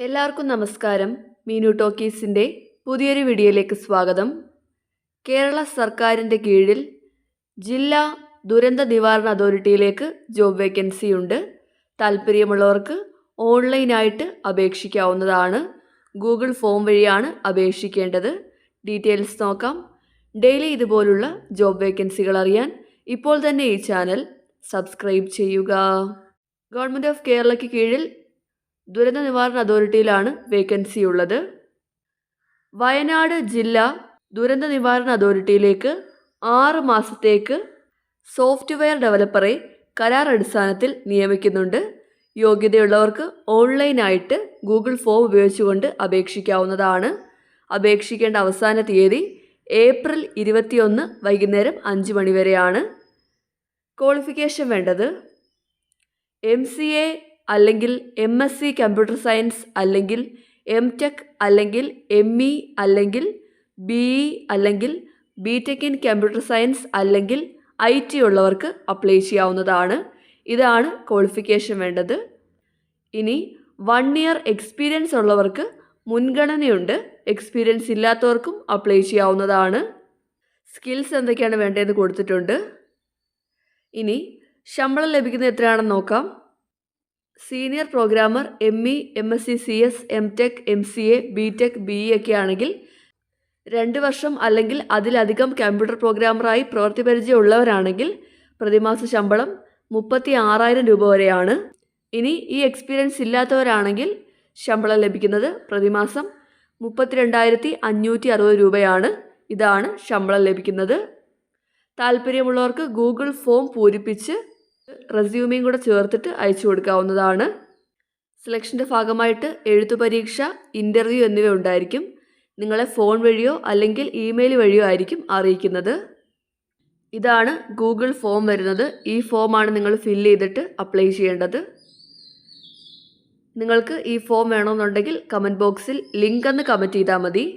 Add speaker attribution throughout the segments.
Speaker 1: എല്ലാവർക്കും നമസ്കാരം. മീനു ടോക്കീസിൻ്റെ പുതിയൊരു വീഡിയോയിലേക്ക് സ്വാഗതം. കേരള സർക്കാരിൻ്റെ കീഴിൽ ജില്ലാ ദുരന്ത നിവാരണ അതോറിറ്റിയിലേക്ക് ജോബ് വേക്കൻസി ഉണ്ട്. താല്പര്യമുള്ളവർക്ക് ഓൺലൈനായിട്ട് അപേക്ഷിക്കാവുന്നതാണ്. ഗൂഗിൾ ഫോം വഴിയാണ് അപേക്ഷിക്കേണ്ടത്. ഡീറ്റെയിൽസ് നോക്കാം. ഡെയിലി ഇതുപോലുള്ള ജോബ് വേക്കൻസികൾ അറിയാൻ ഇപ്പോൾ തന്നെ ഈ ചാനൽ സബ്സ്ക്രൈബ് ചെയ്യുക. ഗവൺമെൻറ് ഓഫ് കേരളയ്ക്ക് കീഴിൽ ദുരന്ത നിവാരണ അതോറിറ്റിയിലാണ് വേക്കൻസി ഉള്ളത്. വയനാട് ജില്ലാ ദുരന്ത നിവാരണ അതോറിറ്റിയിലേക്ക് 6 മാസത്തേക്ക് സോഫ്റ്റ്വെയർ ഡെവലപ്പറെ കരാർ അടിസ്ഥാനത്തിൽ നിയമിക്കുന്നുണ്ട്. യോഗ്യതയുള്ളവർക്ക് ഓൺലൈനായിട്ട് ഗൂഗിൾ ഫോം ഉപയോഗിച്ചുകൊണ്ട് അപേക്ഷിക്കാവുന്നതാണ്. അപേക്ഷിക്കേണ്ട അവസാന തീയതി ഏപ്രിൽ 21 വൈകുന്നേരം 5 മണി വരെയാണ്. ക്വാളിഫിക്കേഷൻ വേണ്ടത് MCA അല്ലെങ്കിൽ MSc കമ്പ്യൂട്ടർ സയൻസ് അല്ലെങ്കിൽ MTech അല്ലെങ്കിൽ ME അല്ലെങ്കിൽ BE അല്ലെങ്കിൽ BTech ഇൻ കമ്പ്യൂട്ടർ സയൻസ് അല്ലെങ്കിൽ IT ഉള്ളവർക്ക് അപ്ലൈ ചെയ്യാവുന്നതാണ്. ഇതാണ് ക്വാളിഫിക്കേഷൻ വേണ്ടത്. ഇനി 1 ഇയർ എക്സ്പീരിയൻസ് ഉള്ളവർക്ക് മുൻഗണനയുണ്ട്. എക്സ്പീരിയൻസ് ഇല്ലാത്തവർക്കും അപ്ലൈ ചെയ്യാവുന്നതാണ്. സ്കിൽസ് എന്തൊക്കെയാണ് വേണ്ടതെന്ന് കൊടുത്തിട്ടുണ്ട്. ഇനി ശമ്പളം ലഭിക്കുന്നത് എത്രയാണെന്ന് നോക്കാം. Senior programmer ME MSc CS MTech MCA BTech BE ഒക്കെ ആണെങ്കിൽ 2 വർഷം അല്ലെങ്കിൽ അതിലധികം കമ്പ്യൂട്ടർ പ്രോഗ്രാമറായി പ്രവൃത്തി പരിചയമുള്ളവരാണെങ്കിൽ പ്രതിമാസ ശമ്പളം 36,000 രൂപ വരെയാണ്. ഇനി ഈ എക്സ്പീരിയൻസ് ഇല്ലാത്തവരാണെങ്കിൽ ശമ്പളം ലഭിക്കുന്നത് പ്രതിമാസം 32,560 രൂപയാണ്. ഇതാണ് ശമ്പളം ലഭിക്കുന്നത്. താല്പര്യമുള്ളവർക്ക് ഗൂഗിൾ ഫോം പൂരിപ്പിച്ച് റെസ്യൂമെയും കൂടെ ചേർത്തിട്ട് അയച്ചു കൊടുക്കാവുന്നതാണ്. സെലക്ഷൻ്റെ ഭാഗമായിട്ട് എഴുത്തു പരീക്ഷ, ഇൻ്റർവ്യൂ എന്നിവ ഉണ്ടായിരിക്കും. നിങ്ങളെ ഫോൺ വഴിയോ അല്ലെങ്കിൽ ഇമെയിൽ വഴിയോ ആയിരിക്കും അറിയിക്കുന്നത്. ഇതാണ് ഗൂഗിൾ ഫോം വരുന്നത്. ഈ ഫോമാണ് നിങ്ങൾ ഫില്ല് ചെയ്തിട്ട് അപ്ലൈ ചെയ്യേണ്ടത്. നിങ്ങൾക്ക് ഈ ഫോം വേണമെന്നുണ്ടെങ്കിൽ കമൻറ്റ് ബോക്സിൽ ലിങ്ക് എന്ന് കമൻറ്റ് ചെയ്താൽ മതി.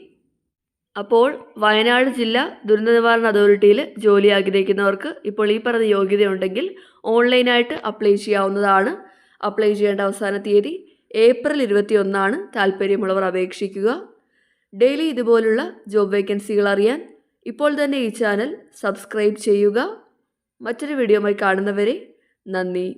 Speaker 1: അപ്പോൾ വയനാട് ജില്ലാ ദുരന്ത നിവാരണ അതോറിറ്റിയിൽ ജോലി ആഗ്രഹിക്കുന്നവർക്ക് ഇപ്പോൾ ഈ പറഞ്ഞ യോഗ്യതയുണ്ടെങ്കിൽ ഓൺലൈനായിട്ട് അപ്ലൈ ചെയ്യാവുന്നതാണ്. അപ്ലൈ ചെയ്യേണ്ട അവസാന തീയതി ഏപ്രിൽ 21 താല്പര്യമുള്ളവർ അപേക്ഷിക്കുക. ഡെയിലി ഇതുപോലുള്ള ജോബ് വേക്കൻസികൾ അറിയാൻ ഇപ്പോൾ തന്നെ ഈ ചാനൽ സബ്സ്ക്രൈബ് ചെയ്യുക. മറ്റൊരു വീഡിയോയുമായി കാണുന്നവരെ നന്ദി.